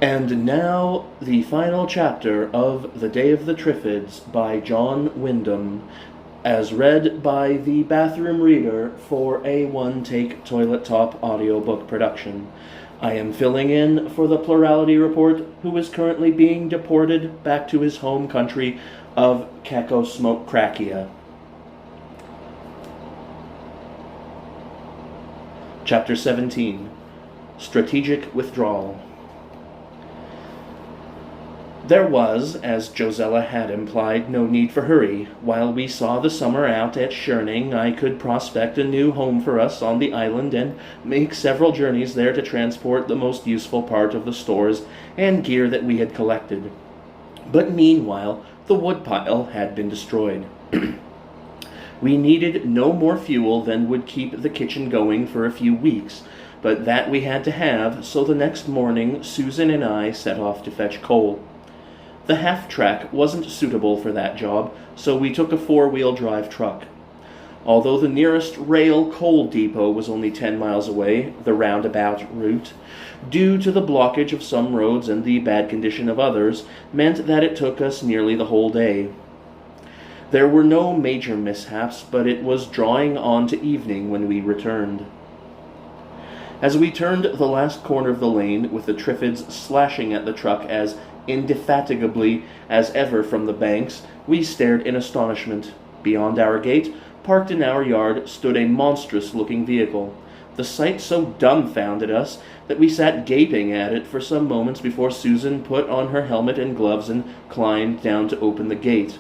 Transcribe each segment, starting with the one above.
And now, the final chapter of The Day of the Triffids by John Wyndham, as read by the bathroom reader for a one-take toilet top audiobook production. I am filling in for the Plurality Report, who is currently being deported back to his home country of Cacosmokrakia. Chapter 17. Strategic Withdrawal. There was, as Josella had implied, no need for hurry. While we saw the summer out at Schoening, I could prospect a new home for us on the island and make several journeys there to transport the most useful part of the stores and gear that we had collected. But meanwhile, the woodpile had been destroyed. We needed no more fuel than would keep the kitchen going for a few weeks, but that we had to have, so the next morning Susan and I set off to fetch coal. The half-track wasn't suitable for that job, so we took a four-wheel drive truck. Although the nearest rail coal depot was only 10 miles away, the roundabout route, due to the blockage of some roads and the bad condition of others, meant that it took us nearly the whole day. There were no major mishaps, but it was drawing on to evening when we returned. As we turned the last corner of the lane, with the Triffids slashing at the truck as indefatigably as ever from the banks, we stared in astonishment. Beyond our gate, parked in our yard, stood a monstrous-looking vehicle. The sight so dumbfounded us that we sat gaping at it for some moments before Susan put on her helmet and gloves and climbed down to open the gate.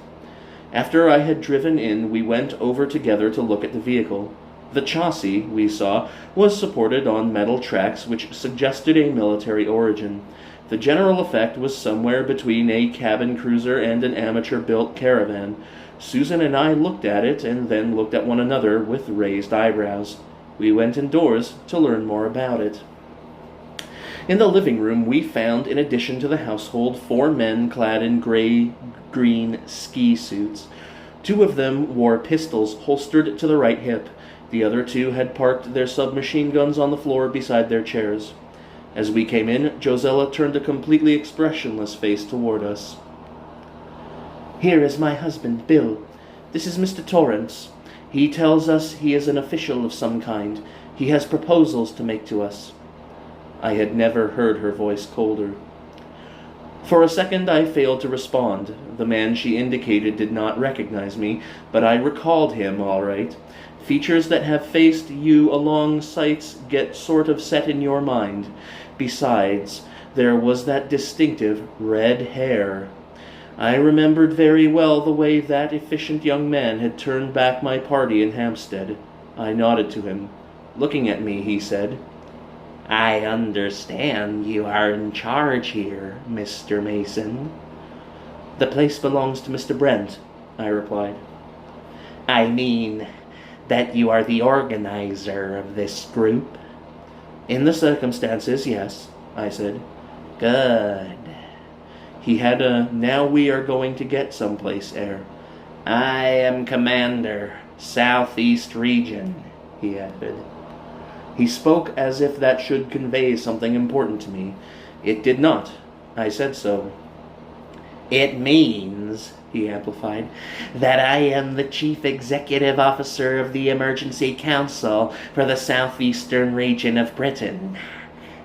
After I had driven in, we went over together to look at the vehicle. The chassis, we saw, was supported on metal tracks which suggested a military origin. The general effect was somewhere between a cabin cruiser and an amateur-built caravan. Susan and I looked at it and then looked at one another with raised eyebrows. We went indoors to learn more about it. In the living room we found, in addition to the household, 4 men clad in gray-green ski suits. 2 of them wore pistols holstered to the right hip. The other 2 had parked their submachine guns on the floor beside their chairs. As we came in, Josella turned a completely expressionless face toward us. "Here is my husband, Bill. This is Mr. Torrance. He tells us he is an official of some kind. He has proposals to make to us." I had never heard her voice colder. For a second I failed to respond. The man she indicated did not recognize me, but I recalled him all right. Features that have faced you along sights get sort of set in your mind. Besides, there was that distinctive red hair. I remembered very well the way that efficient young man had turned back my party in Hampstead. I nodded to him. Looking at me, he said, "I understand you are in charge here, Mr. Mason." "The place belongs to Mr. Brent," I replied. "I mean that you are the organizer of this group." "In the circumstances, yes," I said. "Good." He had a "now we are going to get someplace" air. "I am commander, Southeast Region," he added. He spoke as if that should convey something important to me. It did not. I said so. "It means," he amplified, "that I am the Chief Executive Officer of the Emergency Council for the Southeastern Region of Britain,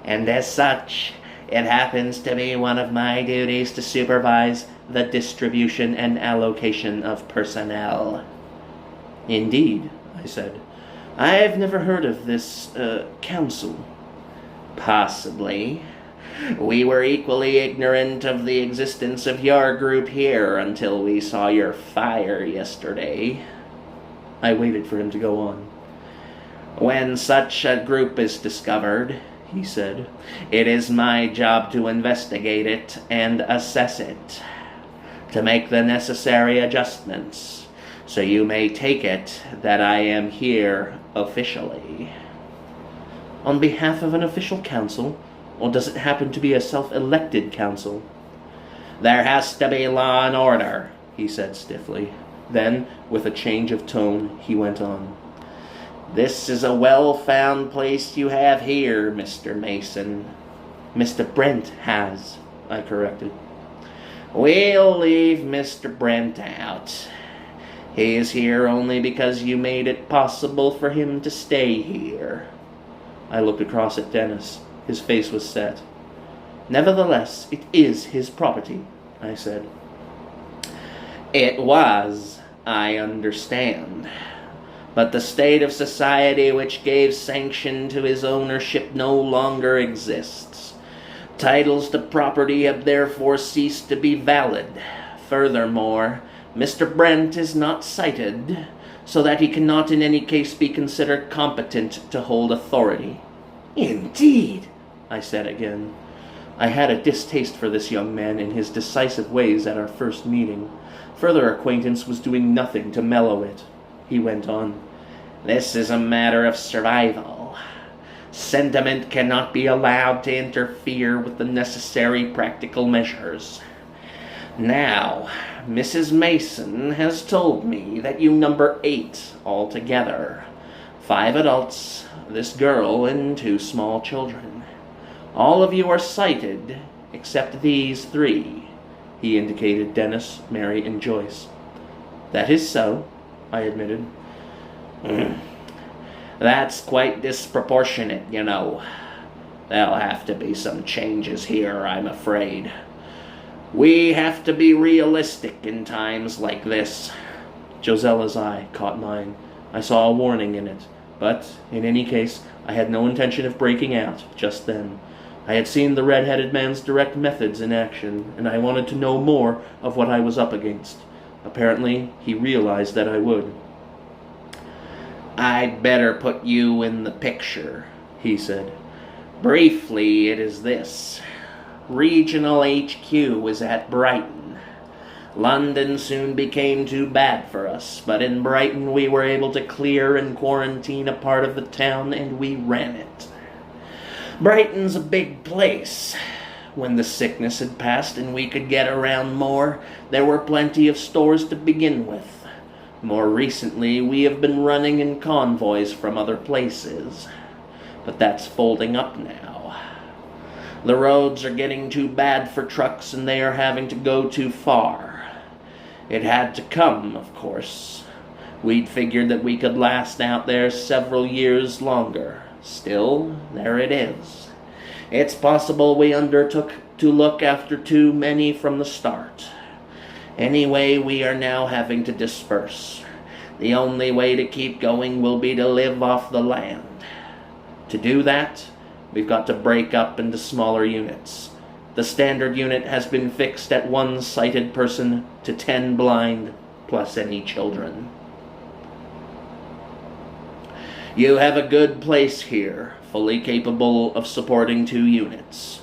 and as such, it happens to be one of my duties to supervise the distribution and allocation of personnel." "Indeed," I said. "I've never heard of this, council." "Possibly. We were equally ignorant of the existence of your group here until we saw your fire yesterday." I waited for him to go on. "When such a group is discovered," he said, "it is my job to investigate it and assess it, to make the necessary adjustments. So you may take it that I am here officially." "On behalf of an official council? Or does it happen to be a self-elected council?" "There has to be law and order," he said stiffly. Then, with a change of tone, he went on. "This is a well-found place you have here, Mr. Mason. Mr. Brent has, I corrected. We'll leave Mr. Brent out. He is here only because you made it possible for him to stay here. I looked across at Dennis. His face was set. Nevertheless, it is his property, I said. It was, I understand. But the state of society which gave sanction to his ownership no longer exists. Titles to property have therefore ceased to be valid. Furthermore, Mr. Brent is not sighted, so that he cannot in any case be considered competent to hold authority. Indeed, I said again. I had a distaste for this young man and his decisive ways at our first meeting. Further acquaintance was doing nothing to mellow it. He went on. This is a matter of survival. Sentiment cannot be allowed to interfere with the necessary practical measures. Now, Mrs. Mason has told me that you number 8 altogether. 5 adults, this girl, and 2 small children. All of you are sighted, except these 3. He indicated Dennis, Mary, and Joyce. That is so, I admitted. That's quite disproportionate, you know. There'll have to be some changes here, I'm afraid. We have to be realistic in times like this. Josella's eye caught mine. I saw a warning in it, but, in any case, I had no intention of breaking out just then. I had seen the red-headed man's direct methods in action, and I wanted to know more of what I was up against. Apparently, he realized that I would. I'd better put you in the picture, he said. Briefly, it is this. Regional HQ is at Brighton. London soon became too bad for us, but in Brighton we were able to clear and quarantine a part of the town, and we ran it. Brighton's a big place. When the sickness had passed and we could get around more, there were plenty of stores to begin with. More recently, we have been running in convoys from other places. But that's folding up now. The roads are getting too bad for trucks and they are having to go too far. It had to come, of course. We'd figured that we could last out there several years longer. Still, there it is. It's possible we undertook to look after too many from the start. Anyway, we are now having to disperse. The only way to keep going will be to live off the land. To do that, we've got to break up into smaller units. The standard unit has been fixed at 1 sighted person to 10 blind, plus any children. You have a good place here, fully capable of supporting 2 units.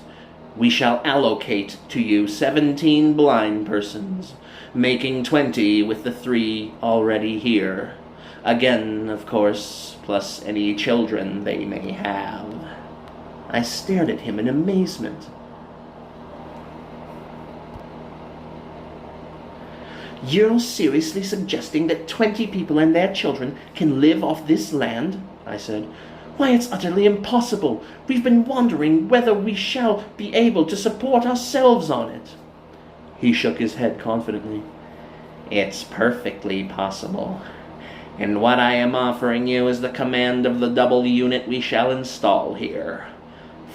We shall allocate to you 17 blind persons, making 20 with the 3 already here. Again, of course, plus any children they may have. I stared at him in amazement. You're seriously suggesting that 20 people and their children can live off this land? I said. Why, it's utterly impossible. We've been wondering whether we shall be able to support ourselves on it. He shook his head confidently. It's perfectly possible. And what I am offering you is the command of the double unit we shall install here.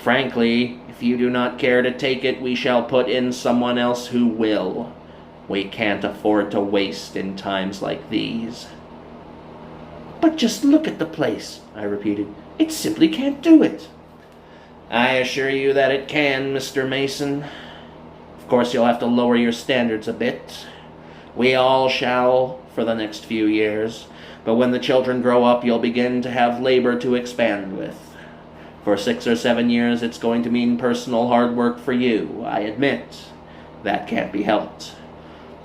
Frankly, if you do not care to take it, we shall put in someone else who will. We can't afford to waste in times like these. But just look at the place, I repeated. It simply can't do it. I assure you that it can, Mr. Mason. Of course, you'll have to lower your standards a bit. We all shall for the next few years, but when the children grow up, you'll begin to have labor to expand with. For 6 or 7 years, it's going to mean personal hard work for you, I admit. That can't be helped.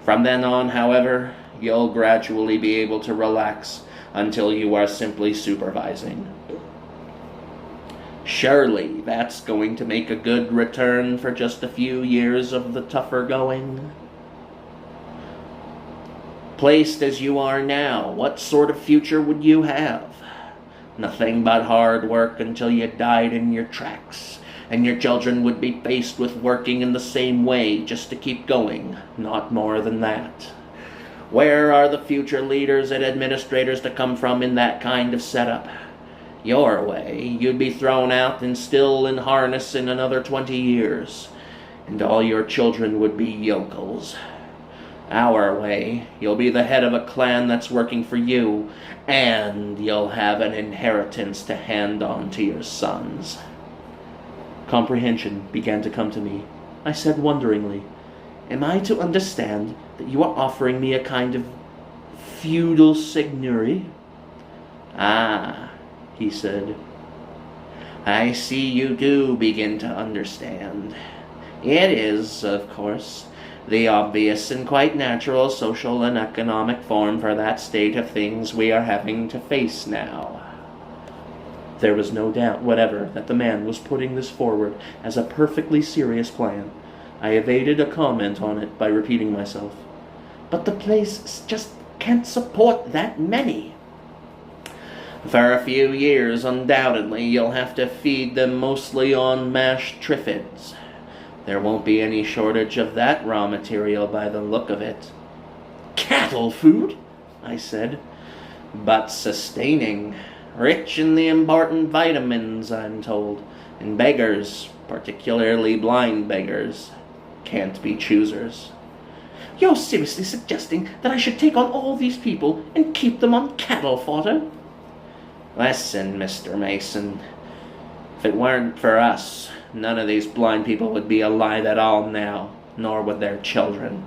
From then on, however, you'll gradually be able to relax until you are simply supervising. Surely that's going to make a good return for just a few years of the tougher going. Placed as you are now, what sort of future would you have? Nothing but hard work until you died in your tracks, and your children would be faced with working in the same way just to keep going, not more than that. Where are the future leaders and administrators to come from in that kind of setup? Your way, you'd be thrown out and still in harness in another 20 years, and all your children would be yokels. Our way, you'll be the head of a clan that's working for you, and you'll have an inheritance to hand on to your sons. Comprehension began to come to me. I said wonderingly, "Am I to understand that you are offering me a kind of feudal seigneury?" "Ah," he said, "I see you do begin to understand. It is, of course, the obvious and quite natural social and economic form for that state of things we are having to face now." There was no doubt whatever that the man was putting this forward as a perfectly serious plan. I evaded a comment on it by repeating myself. "But the place just can't support that many." "For a few years, undoubtedly, you'll have to feed them mostly on mashed Triffids. There won't be any shortage of that raw material by the look of it." "Cattle food?" I said. "But sustaining. Rich in the important vitamins, I'm told. And beggars, particularly blind beggars, can't be choosers." "You're seriously suggesting that I should take on all these people and keep them on cattle fodder?" "Listen, Mr. Mason. If it weren't for us, none of these blind people would be alive at all now, nor would their children.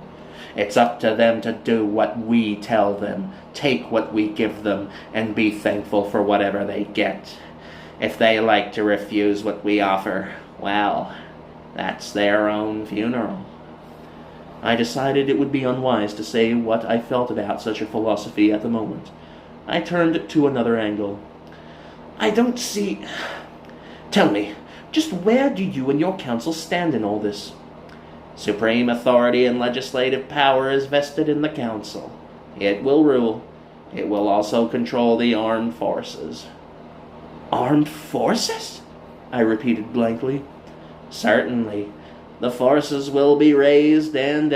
It's up to them to do what we tell them, take what we give them, and be thankful for whatever they get. If they like to refuse what we offer, well, that's their own funeral." I decided it would be unwise to say what I felt about such a philosophy at the moment. I turned to another angle. "I don't see... Tell me, just where do you and your council stand in all this?" "Supreme authority and legislative power is vested in the council. It will rule. It will also control the armed forces." "Armed forces?" I repeated blankly. "Certainly. The forces will be raised and,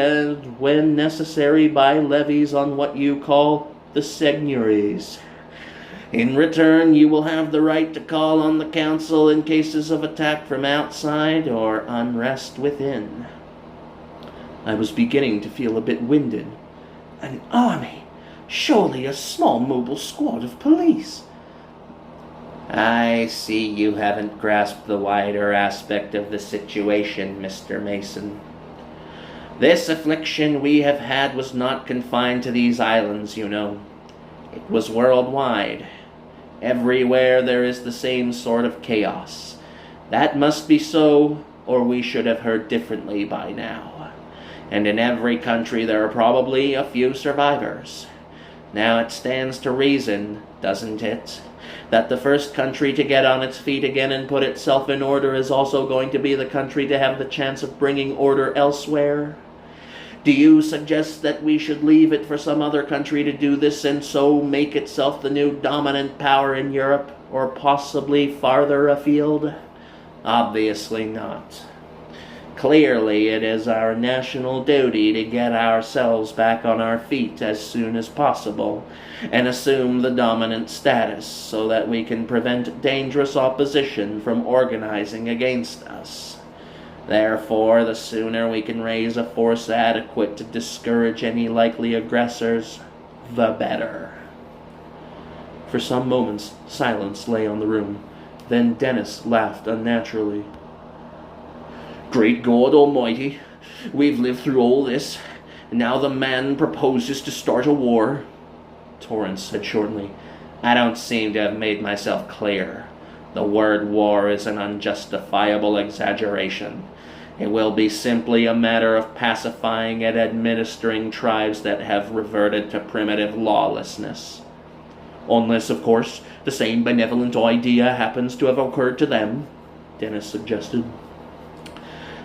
when necessary, by levies on what you call the seigneuries. In return, you will have the right to call on the council in cases of attack from outside or unrest within." I was beginning to feel a bit winded. "An army? Surely a small mobile squad of police." "I see you haven't grasped the wider aspect of the situation, Mr. Mason. This affliction we have had was not confined to these islands, you know. It was worldwide. Everywhere there is the same sort of chaos. That must be so, or we should have heard differently by now. And in every country there are probably a few survivors. Now it stands to reason, doesn't it, that the first country to get on its feet again and put itself in order is also going to be the country to have the chance of bringing order elsewhere? Do you suggest that we should leave it for some other country to do this and so make itself the new dominant power in Europe, or possibly farther afield? Obviously not. Clearly, it is our national duty to get ourselves back on our feet as soon as possible and assume the dominant status so that we can prevent dangerous opposition from organizing against us. Therefore, the sooner we can raise a force adequate to discourage any likely aggressors, the better." For some moments, silence lay on the room. Then Dennis laughed unnaturally. "Great God Almighty, we've lived through all this, and now the man proposes to start a war." Torrance said shortly, "I don't seem to have made myself clear. The word war is an unjustifiable exaggeration. It will be simply a matter of pacifying and administering tribes that have reverted to primitive lawlessness. Unless, of course, the same benevolent idea happens to have occurred to them," Dennis suggested.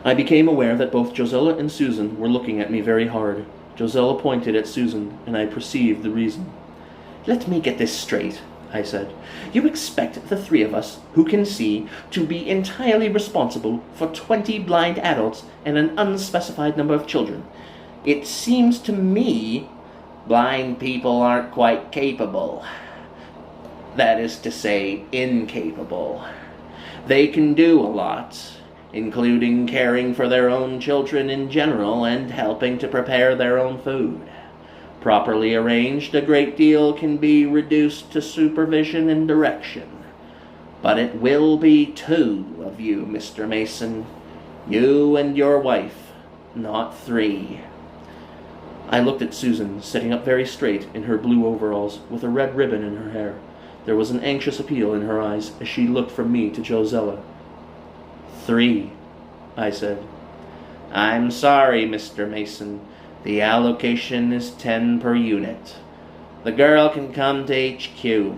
I became aware that both Josella and Susan were looking at me very hard. Josella pointed at Susan, and I perceived the reason. "Let me get this straight," I said. "You expect the three of us, who can see, to be entirely responsible for 20 blind adults and an unspecified number of children. It seems to me blind people aren't quite capable. That is to say, incapable. They can do a lot, including caring for their own children in general and helping to prepare their own food. Properly arranged, a great deal can be reduced to supervision and direction. But it will be 2 of you, Mr. Mason. You and your wife, not 3. I looked at Susan, sitting up very straight in her blue overalls, with a red ribbon in her hair. There was an anxious appeal in her eyes as she looked from me to Josella. 3, I said. I'm sorry, Mr. Mason. The allocation is 10 per unit. The girl can come to HQ.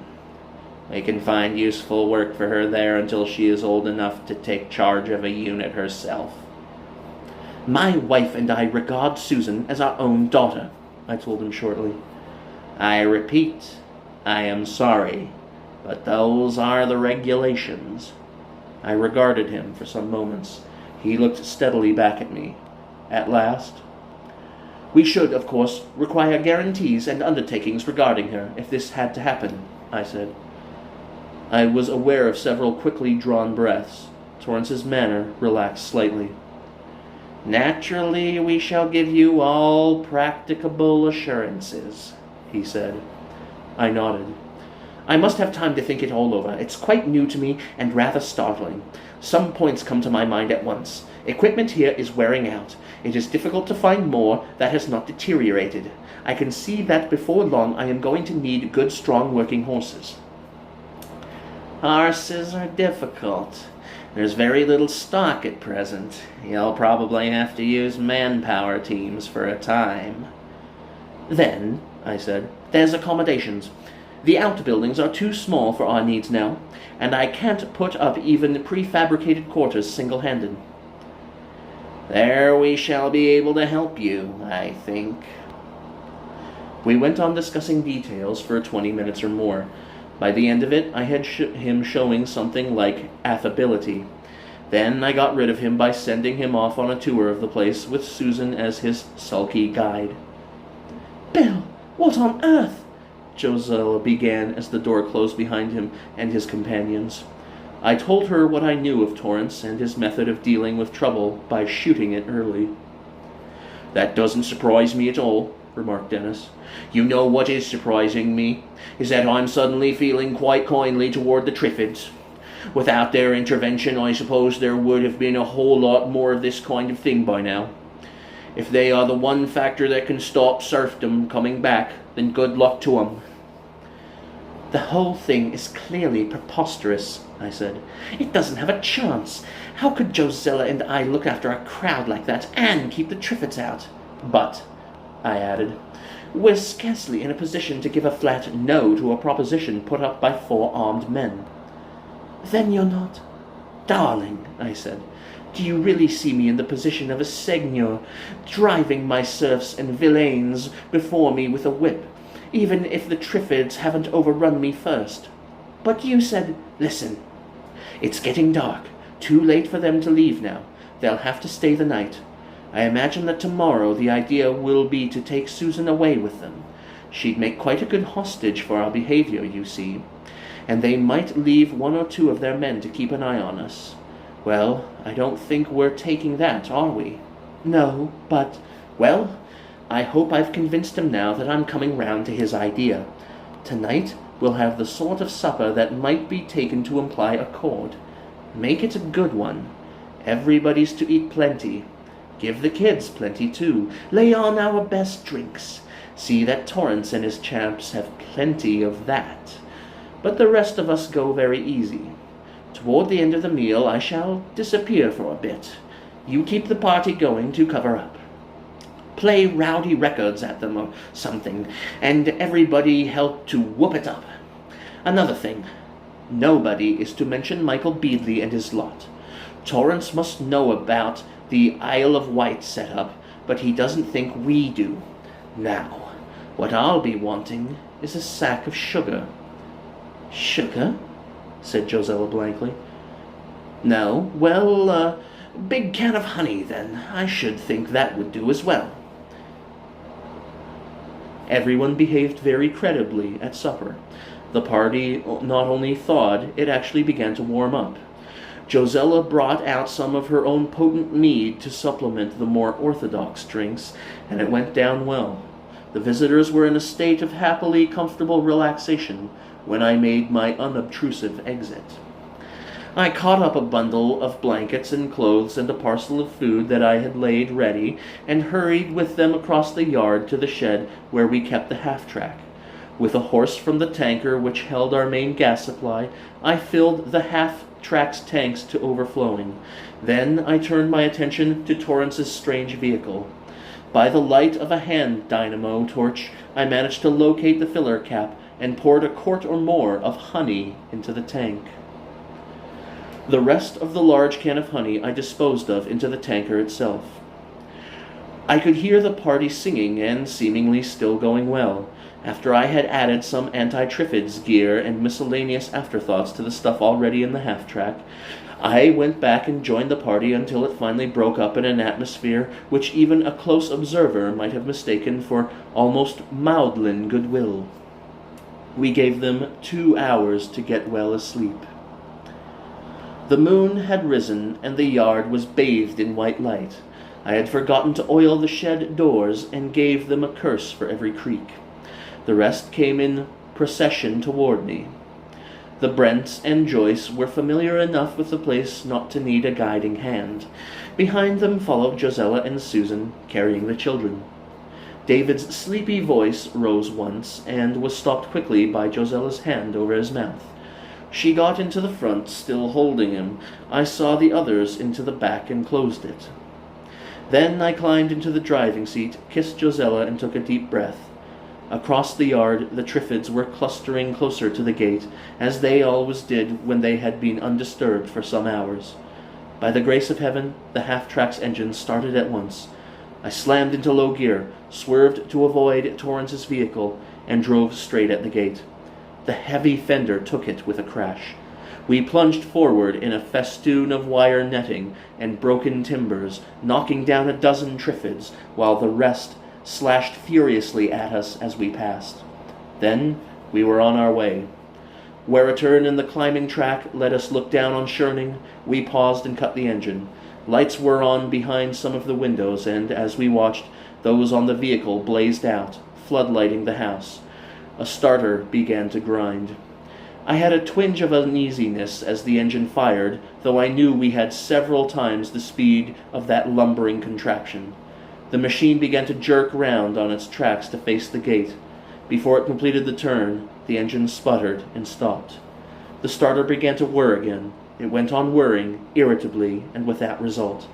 We can find useful work for her there until she is old enough to take charge of a unit herself. My wife and I regard Susan as our own daughter, I told him shortly. I repeat, I am sorry, but those are the regulations. I regarded him for some moments. He looked steadily back at me. At last, we should, of course, require guarantees and undertakings regarding her if this had to happen, I said. I was aware of several quickly drawn breaths. Torrance's manner relaxed slightly. Naturally, we shall give you all practicable assurances, he said. I nodded. I must have time to think it all over. It's quite new to me and rather startling. Some points come to my mind at once. Equipment here is wearing out. It is difficult to find more that has not deteriorated. I can see that before long I am going to need good, strong working horses. Horses are difficult. There's very little stock at present. You'll probably have to use manpower teams for a time. Then, I said, there's accommodations. The outbuildings are too small for our needs now, and I can't put up even prefabricated quarters single-handed. There we shall be able to help you, I think. We went on discussing details for 20 minutes or more. By the end of it, I had him showing something like affability. Then I got rid of him by sending him off on a tour of the place with Susan as his sulky guide. Bill, what on earth? Josella began as the door closed behind him and his companions. I told her what I knew of Torrance and his method of dealing with trouble by shooting it early. That doesn't surprise me at all, remarked Dennis. You know what is surprising me is that I'm suddenly feeling quite kindly toward the Triffids. Without their intervention, I suppose there would have been a whole lot more of this kind of thing by now. If they are the one factor that can stop serfdom coming back, then good luck to 'em. The whole thing is clearly preposterous, I said. It doesn't have a chance. How could Josella and I look after a crowd like that and keep the Triffids out? But, I added, we're scarcely in a position to give a flat no to a proposition put up by 4 armed men. Then you're not? Darling, I said, do you really see me in the position of a seigneur, driving my serfs and villeins before me with a whip, even if the Triffids haven't overrun me first? But you said, listen, it's getting dark, too late for them to leave now. They'll have to stay the night. I imagine that tomorrow the idea will be to take Susan away with them. She'd make quite a good hostage for our behavior, you see, and they might leave 1 or 2 of their men to keep an eye on us. Well, I don't think we're taking that, are we? No, but, well, I hope I've convinced him now that I'm coming round to his idea. Tonight we'll have the sort of supper that might be taken to imply accord. Make it a good one. Everybody's to eat plenty. Give the kids plenty, too. Lay on our best drinks. See that Torrance and his chaps have plenty of that. But the rest of us go very easy. Toward the end of the meal I shall disappear for a bit. You keep the party going to cover up. Play rowdy records at them or something, and everybody help to whoop it up. Another thing, nobody is to mention Michael Beadley and his lot. Torrance must know about the Isle of Wight setup, but he doesn't think we do. Now, what I'll be wanting is a sack of sugar. Sugar? Said Josella blankly. No, well, big can of honey, then. I should think that would do as well. Everyone behaved very creditably at supper. The party not only thawed, it actually began to warm up. Josella brought out some of her own potent mead to supplement the more orthodox drinks, and it went down well. The visitors were in a state of happily comfortable relaxation when I made my unobtrusive exit. I caught up a bundle of blankets and clothes and a parcel of food that I had laid ready, and hurried with them across the yard to the shed where we kept the half-track. With a horse from the tanker which held our main gas supply, I filled the half-track's tanks to overflowing. Then I turned my attention to Torrance's strange vehicle. By the light of a hand dynamo torch, I managed to locate the filler cap and poured a quart or more of honey into the tank. The rest of the large can of honey I disposed of into the tanker itself. I could hear the party singing and seemingly still going well. After I had added some anti-Triffids gear and miscellaneous afterthoughts to the stuff already in the half-track, I went back and joined the party until it finally broke up in an atmosphere which even a close observer might have mistaken for almost maudlin goodwill. We gave them 2 hours to get well asleep. The moon had risen, and the yard was bathed in white light. I had forgotten to oil the shed doors, and gave them a curse for every creak. The rest came in procession toward me. The Brents and Joyce were familiar enough with the place not to need a guiding hand. Behind them followed Josella and Susan, carrying the children. David's sleepy voice rose once, and was stopped quickly by Josella's hand over his mouth. She got into the front, still holding him. I saw the others into the back and closed it. Then I climbed into the driving seat, kissed Josella, and took a deep breath. Across the yard, the Triffids were clustering closer to the gate, as they always did when they had been undisturbed for some hours. By the grace of heaven, the half-track's engine started at once. I slammed into low gear, swerved to avoid Torrance's vehicle, and drove straight at the gate. The heavy fender took it with a crash. We plunged forward in a festoon of wire netting and broken timbers, knocking down a dozen Triffids, while the rest slashed furiously at us as we passed. Then we were on our way. Where a turn in the climbing track let us look down on Sherning, we paused and cut the engine. Lights were on behind some of the windows, and as we watched, those on the vehicle blazed out, floodlighting the house. A starter began to grind. I had a twinge of uneasiness as the engine fired, though I knew we had several times the speed of that lumbering contraption. The machine began to jerk round on its tracks to face the gate. Before it completed the turn, the engine sputtered and stopped. The starter began to whir again. It went on whirring, irritably, and without result.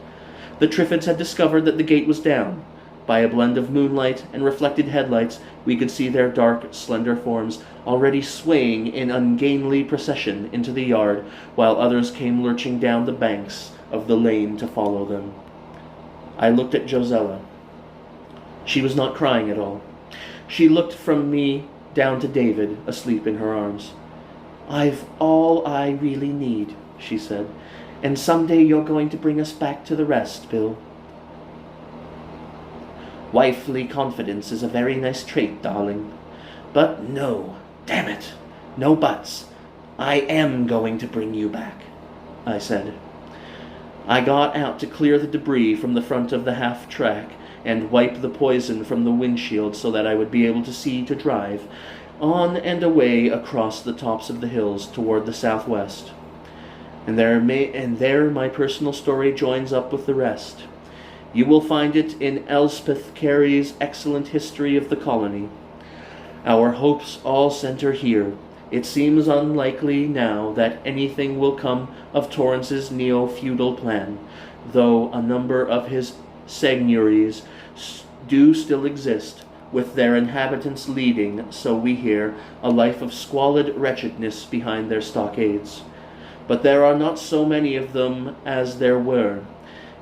The Triffids had discovered that the gate was down. By a blend of moonlight and reflected headlights, we could see their dark, slender forms already swaying in ungainly procession into the yard, while others came lurching down the banks of the lane to follow them. I looked at Josella. She was not crying at all. She looked from me down to David, asleep in her arms. "I've all I really need," she said, "and someday you're going to bring us back to the rest, Bill." "Wifely confidence is a very nice trait, darling. But no, damn it, no buts. I am going to bring you back," I said. I got out to clear the debris from the front of the half-track and wipe the poison from the windshield so that I would be able to see to drive, on and away across the tops of the hills toward the southwest. And there my personal story joins up with the rest. You will find it in Elspeth Carey's excellent history of the colony. Our hopes all center here. It seems unlikely now that anything will come of Torrance's neo-feudal plan, though a number of his seigneuries do still exist, with their inhabitants leading, so we hear, a life of squalid wretchedness behind their stockades. But there are not so many of them as there were.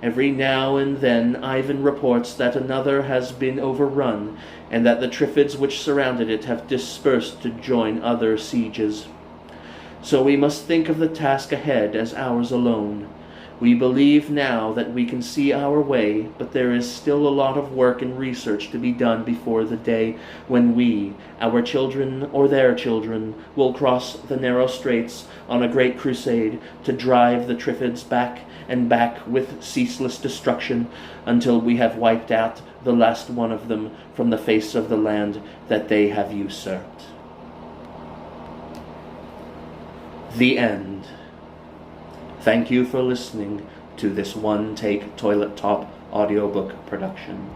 Every now and then Ivan reports that another has been overrun, and that the Triffids which surrounded it have dispersed to join other sieges. So we must think of the task ahead as ours alone. We believe now that we can see our way, but there is still a lot of work and research to be done before the day when we, our children or their children, will cross the narrow straits on a great crusade to drive the Triffids back and back with ceaseless destruction until we have wiped out the last one of them from the face of the land that they have usurped. The end. Thank you for listening to this one-take toilet top audiobook production.